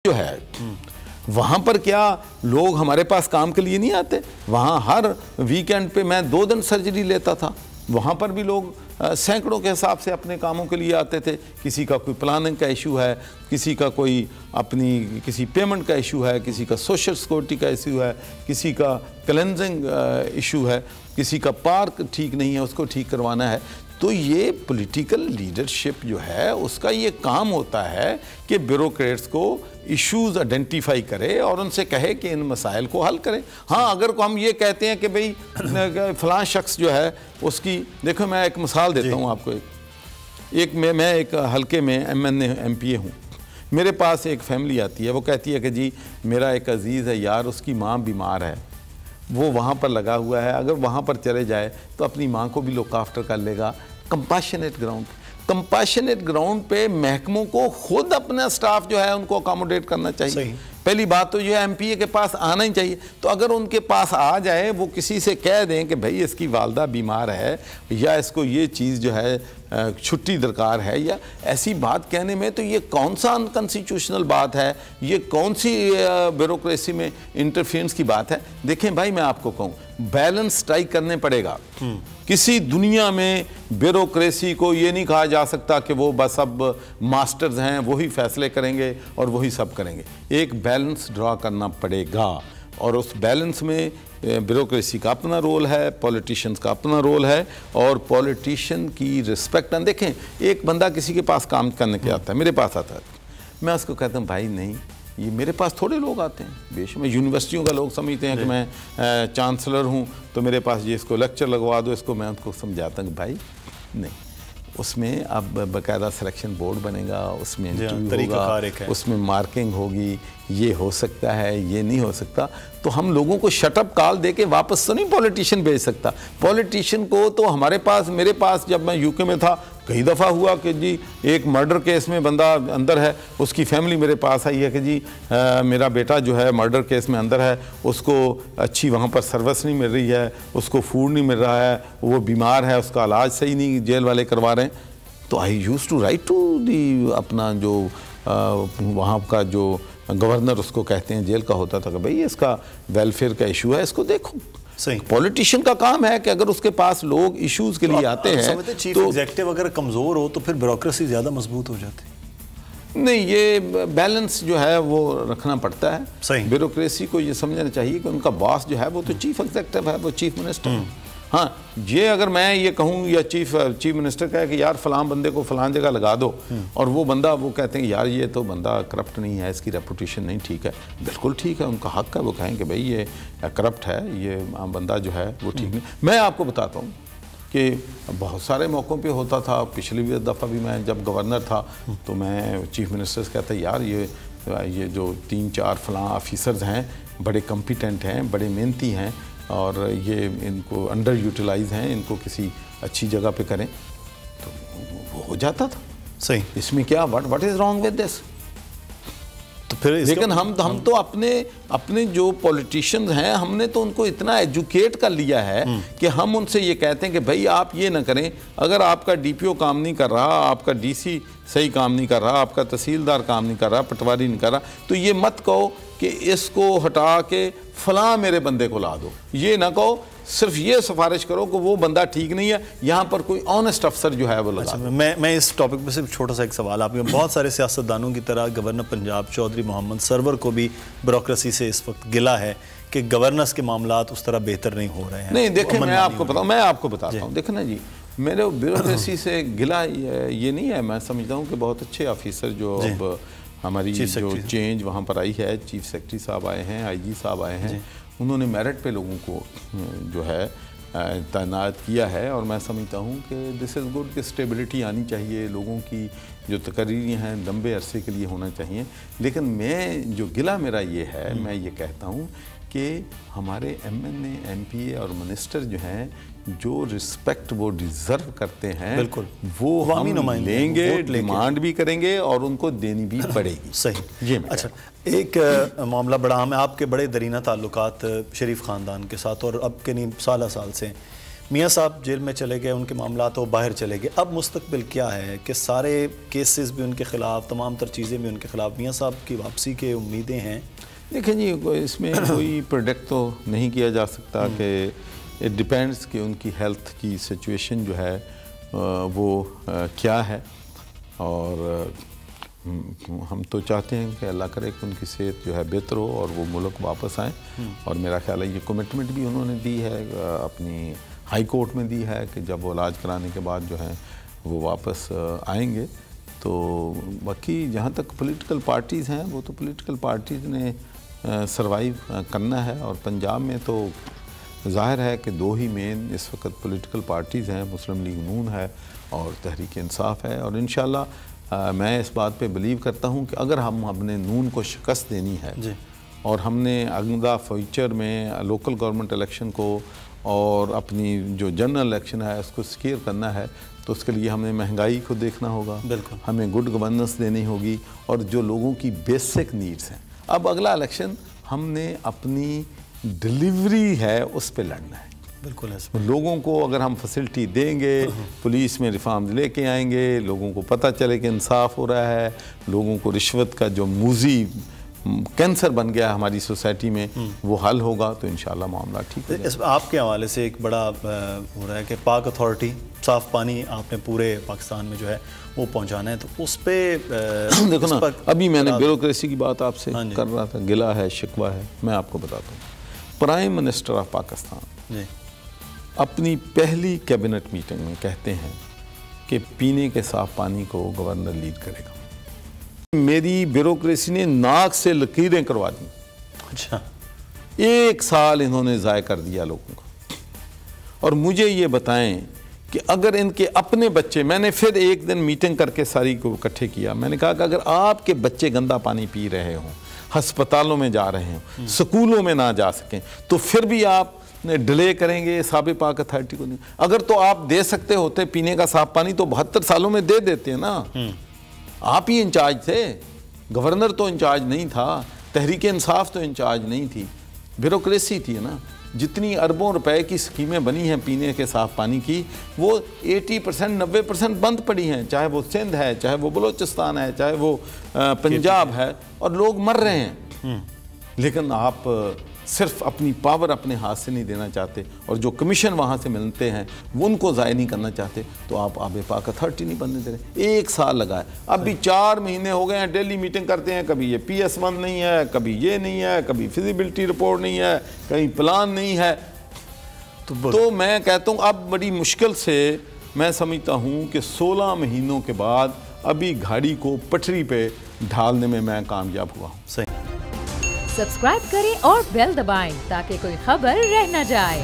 جو ہے وہاں پر کیا لوگ ہمارے پاس کام کے لیے نہیں آتے؟ وہاں ہر ویکینڈ پہ میں 2 دن سرجری لیتا تھا، وہاں پر بھی لوگ سینکڑوں کے حساب سے اپنے کاموں کے لیے آتے تھے. کسی کا کوئی پلاننگ کا ایشو ہے، کسی کا کوئی اپنی کسی پیمنٹ کا ایشو ہے، کسی کا سوشل سیکورٹی کا ایشو ہے، کسی کا کلینزنگ ایشو ہے، کسی کا پارک ٹھیک نہیں ہے اس کو ٹھیک کروانا ہے. تو یہ پولیٹیکل لیڈرشپ جو ہے اس کا یہ کام ہوتا ہے کہ بیوروکریٹس کو ایشوز آئیڈینٹیفائی کرے اور ان سے کہے کہ ان مسائل کو حل کریں. ہاں اگر ہم یہ کہتے ہیں کہ بھئی فلاں شخص جو ہے اس کی، دیکھو میں ایک مثال دیتا ہوں آپ کو. میں ایک حلقے میں MPA ہوں. میرے پاس ایک فیملی آتی ہے، وہ کہتی ہے کہ جی میرا ایک عزیز ہے یار، اس کی ماں بیمار ہے، وہ وہاں پر لگا ہوا ہے، اگر وہاں پر چلے جائے تو اپنی ماں کو بھی لک آفٹر کر لے گا. کمپیشنیٹ گراؤنڈ پہ محکموں کو خود اپنا سٹاف جو ہے ان کو اکاموڈیٹ کرنا چاہیے. پہلی بات تو یہ MPA کے پاس آنا ہی چاہیے. تو اگر ان کے پاس آ جائے، وہ کسی سے کہہ دیں کہ بھئی اس کی والدہ بیمار ہے یا اس کو یہ چیز جو ہے چھٹی درکار ہے، یا ایسی بات کہنے میں تو یہ کون سا انکنسٹیٹیوشنل بات ہے؟ یہ کون سی بیوروکریسی میں انٹرفیئرنس کی بات ہے؟ دیکھیں بھائی میں آپ کو کہوں، بیلنس اسٹرائک کرنے پڑے گا. کسی دنیا میں بیوروکریسی کو یہ نہیں کہا جا سکتا کہ وہ بس اب ماسٹرز ہیں، وہی فیصلے کریں گے اور وہی سب کریں گے. ایک بیلنس ڈرا کرنا پڑے گا، اور اس بیلنس میں بیوروکریسی کا اپنا رول ہے، پولیٹیشنز کا اپنا رول ہے، اور پولیٹیشن کی رسپیکٹ. دیکھیں ایک بندہ کسی کے پاس کام کرنے کے آتا ہے، میرے پاس آتا ہے، میں اس کو کہتا ہوں بھائی نہیں، یہ میرے پاس تھوڑے لوگ آتے ہیں، بے شک میں یونیورسٹیوں کا لوگ سمجھتے ہیں کہ میں چانسلر ہوں تو میرے پاس یہ اس کو لیکچر لگوا دو، اس کو میں ان کو سمجھاتا ہوں کہ بھائی نہیں، اس میں اب باقاعدہ سلیکشن بورڈ بنے گا، اس میں انٹرویو ہوگا، اس میں مارکنگ ہوگی، یہ ہو سکتا ہے یہ نہیں ہو سکتا. تو ہم لوگوں کو شٹ اپ کال دے کے واپس تو نہیں پولیٹیشین بھیج سکتا. پولیٹیشین کو تو ہمارے پاس، میرے پاس جب میں UK میں تھا کئی دفعہ ہوا کہ جی ایک مرڈر کیس میں بندہ اندر ہے، اس کی فیملی میرے پاس آئی ہے کہ جی میرا بیٹا جو ہے مرڈر کیس میں اندر ہے، اس کو اچھی وہاں پر سروس نہیں مل رہی ہے، اس کو فوڈ نہیں مل رہا ہے، وہ بیمار ہے، اس کا علاج صحیح نہیں جیل والے کروا رہے ہیں. تو I use to write to the اپنا جو وہاں کا جو گورنر اس کو کہتے ہیں جیل کا ہوتا تھا کہ بھئی اس کا ویلفیئر کا ایشو ہے، اس کو دیکھو. پولیٹیشین کا کام ہے کہ اگر اس کے پاس لوگ ایشوز کے لیے آتے ہیں تو چیف ایگزیکٹو اگر کمزور ہو تو پھر بیوروکریسی زیادہ مضبوط ہو جاتی. نہیں، یہ بیلنس جو ہے وہ رکھنا پڑتا ہے. بیوروکریسی کو یہ سمجھنا چاہیے کہ ان کا باس جو ہے وہ تو چیف ایگزیکٹو ہے، وہ چیف منسٹر ہے. ہاں یہ اگر میں یہ کہوں یا چیف منسٹر کہے کہ یار فلاں بندے کو فلاں جگہ لگا دو، اور وہ بندہ وہ کہتے ہیں یار یہ تو بندہ کرپٹ نہیں ہے، اس کی ریپوٹیشن نہیں ٹھیک ہے، بالکل ٹھیک ہے، ان کا حق ہے وہ کہیں کہ بھئی یہ کرپٹ ہے، یہ بندہ جو ہے وہ ٹھیک نہیں. میں آپ کو بتاتا ہوں کہ بہت سارے موقعوں پہ ہوتا تھا. پچھلی دفعہ بھی میں جب گورنر تھا تو میں چیف منسٹر سے کہتا یار یہ جو 3-4 فلاں آفیسرز ہیں بڑے کمپیٹنٹ ہیں، بڑے محنتی ہیں، اور یہ ان کو انڈر یوٹیلائز ہیں، ان کو کسی اچھی جگہ پہ کریں. تو وہ ہو جاتا تھا. صحیح. اس میں کیا what is wrong with this? تو پھر لیکن ہم تو اپنے جو پولیٹیشینز ہیں ہم نے تو ان کو اتنا ایجوکیٹ کر لیا ہے کہ ہم ان سے یہ کہتے ہیں کہ بھئی آپ یہ نہ کریں. اگر آپ کا DPO کام نہیں کر رہا، آپ کا DC صحیح کام نہیں کر رہا، آپ کا تحصیلدار کام نہیں کر رہا، پٹواری نہیں کر رہا، تو یہ مت کہو کہ اس کو ہٹا کے فلاں میرے بندے کو لا دو. یہ نہ کہو، صرف یہ سفارش کرو کہ وہ بندہ ٹھیک نہیں ہے، یہاں پر کوئی آنیسٹ افسر جو ہے وہ لگا دو. میں اس ٹاپک پہ صرف چھوٹا سا ایک سوال آپ کے، بہت سارے سیاستدانوں کی طرح گورنر پنجاب چودھری محمد سرور کو بھی بیوروکریسی سے اس وقت گلا ہے کہ گورننس کے معاملات اس طرح بہتر نہیں ہو رہے ہیں. نہیں دیکھیں میں آپ کو بتاتا ہوں، دیکھیں نا جی، میرے بیوروکریسی سے گلا یہ نہیں ہے. میں سمجھتا ہوں کہ بہت اچھے آفیسر جو اب ہماری جو چینج وہاں پر آئی ہے، چیف سیکرٹری صاحب آئے ہیں، IG صاحب آئے ہیں، انہوں نے میرٹ پہ لوگوں کو جو ہے تعینات کیا ہے. اور میں سمجھتا ہوں کہ دس از گڈ کہ اسٹیبلٹی آنی چاہیے، لوگوں کی جو تقرریاں ہیں لمبے عرصے کے لیے ہونا چاہیے. لیکن میں جو گلہ میرا یہ ہے، میں یہ کہتا ہوں کہ ہمارے MNA MPA اور منسٹر جو ہیں جو رسپیکٹ وہ ڈیزرو کرتے ہیں بالکل وہ ہم لیں گے، ڈیمانڈ بھی کریں گے اور ان کو دینی بھی پڑے گی. صحیح. یہ اچھا، ایک معاملہ بڑا ہم ہے، آپ کے بڑے درینہ تعلقات شریف خاندان کے ساتھ اور اب کے نہیں سالہ سال سے میاں صاحب جیل میں چلے گئے، ان کے معاملات وہ باہر چلے گئے، اب مستقبل کیا ہے کہ سارے کیسز بھی ان کے خلاف، تمام تر چیزیں بھی ان کے خلاف، میاں صاحب کی واپسی کے امیدیں ہیں؟ دیکھیں جی، اس میں کوئی پروڈکٹ تو نہیں کیا جا سکتا کہ اٹ ڈیپینڈس کہ ان کی ہیلتھ کی سچویشن جو ہے وہ کیا ہے، اور ہم تو چاہتے ہیں کہ اللہ کرے کہ ان کی صحت جو ہے بہتر ہو اور وہ ملک واپس آئیں، اور میرا خیال ہے یہ کمٹمنٹ بھی انہوں نے دی ہے، اپنی ہائی کورٹ میں دی ہے کہ جب وہ علاج کرانے کے بعد جو ہیں وہ واپس آئیں گے۔ تو باقی جہاں تک پولیٹیکل پارٹیز ہیں، وہ تو پولیٹیکل پارٹیز نے سروائیو کرنا ہے، اور پنجاب میں تو ظاہر ہے کہ دو ہی مین اس وقت پولیٹیکل پارٹیز ہیں، مسلم لیگ نون ہے اور تحریک انصاف ہے، اور انشاءاللہ میں اس بات پہ بلیو کرتا ہوں کہ اگر ہم اپنے نون کو شکست دینی ہے اور ہم نے آئندہ فیوچر میں لوکل گورنمنٹ الیکشن کو اور اپنی جو جنرل الیکشن ہے اس کو سکیئر کرنا ہے، تو اس کے لیے ہمیں مہنگائی کو دیکھنا ہوگا، ہمیں گڈ گورننس دینی ہوگی، اور جو لوگوں کی بیسک نیڈز ہیں۔ اب اگلا الیکشن ہم نے اپنی ڈیلیوری ہے اس پہ لڑنا ہے۔ بالکل لوگوں کو اگر ہم فیسلٹی دیں گے، پولیس میں ریفارمز لے کے آئیں گے، لوگوں کو پتہ چلے کہ انصاف ہو رہا ہے، لوگوں کو رشوت کا جو موذی کینسر بن گیا ہماری سوسائٹی میں وہ حل ہوگا، تو انشاءاللہ معاملہ ٹھیک ہے۔ آپ کے حوالے سے ایک بڑا ہو رہا ہے کہ پاک اتھارٹی، صاف پانی آپ نے پورے پاکستان میں جو ہے وہ پہنچانا ہے، تو اس پہ دیکھو نا، ابھی میں نے بیوروکریسی کی بات آپ سے کر رہا تھا، گلہ ہے، شکوہ ہے، میں آپ کو بتاتا ہوں۔ پرائم منسٹر آف پاکستان اپنی پہلی کیبنٹ میٹنگ میں کہتے ہیں کہ پینے کے صاف پانی کو گورنر لیڈ کرے گا۔ میری بیوروکریسی نے ناک سے لکیریں کروا دی۔ اچھا، 1 سال انہوں نے ضائع کر دیا لوگوں کا۔ اور مجھے یہ بتائیں کہ اگر ان کے اپنے بچے، میں نے پھر ایک دن میٹنگ کر کے ساری کو اکٹھے کیا، میں نے کہا کہ اگر آپ کے بچے گندا پانی پی رہے ہوں، ہسپتالوں میں جا رہے ہوں، سکولوں میں نہ جا سکیں، تو پھر بھی آپ ڈیلے کریں گے صاحب پاک اتھارٹی کو؟ نہیں، اگر تو آپ دے سکتے ہوتے پینے کا صاف پانی تو 72 سالوں میں دے دیتے ہیں نا۔ آپ ہی انچارج تھے، گورنر تو انچارج نہیں تھا، تحریک انصاف تو انچارج نہیں تھی، بیوروکریسی تھی نا۔ جتنی اربوں روپے کی سکیمیں بنی ہیں پینے کے صاف پانی کی، وہ 80% 90% بند پڑی ہیں، چاہے وہ سندھ ہے، چاہے وہ بلوچستان ہے، چاہے وہ پنجاب ہے، اور لوگ مر رہے ہیں۔ لیکن آپ صرف اپنی پاور اپنے ہاتھ سے نہیں دینا چاہتے، اور جو کمیشن وہاں سے ملتے ہیں وہ ان کو ضائع نہیں کرنا چاہتے، تو آپ آب پاک اتھارٹی نہیں بننے دے رہے۔ 1 سال لگا ہے، اب بھی 4 مہینے ہو گئے ہیں، ڈیلی میٹنگ کرتے ہیں، کبھی یہ PS1 نہیں ہے، کبھی یہ نہیں ہے، کبھی فیزیبلٹی رپورٹ نہیں ہے، کہیں پلان نہیں ہے۔ تو میں کہتا ہوں اب بڑی مشکل سے میں سمجھتا ہوں کہ 16 مہینوں کے بعد ابھی گاڑی کو پٹری پہ ڈھالنے میں کامیاب ہوا ہوں۔ سبسکرائب کریں اور بیل دبائیں تاکہ کوئی خبر رہ نہ جائے۔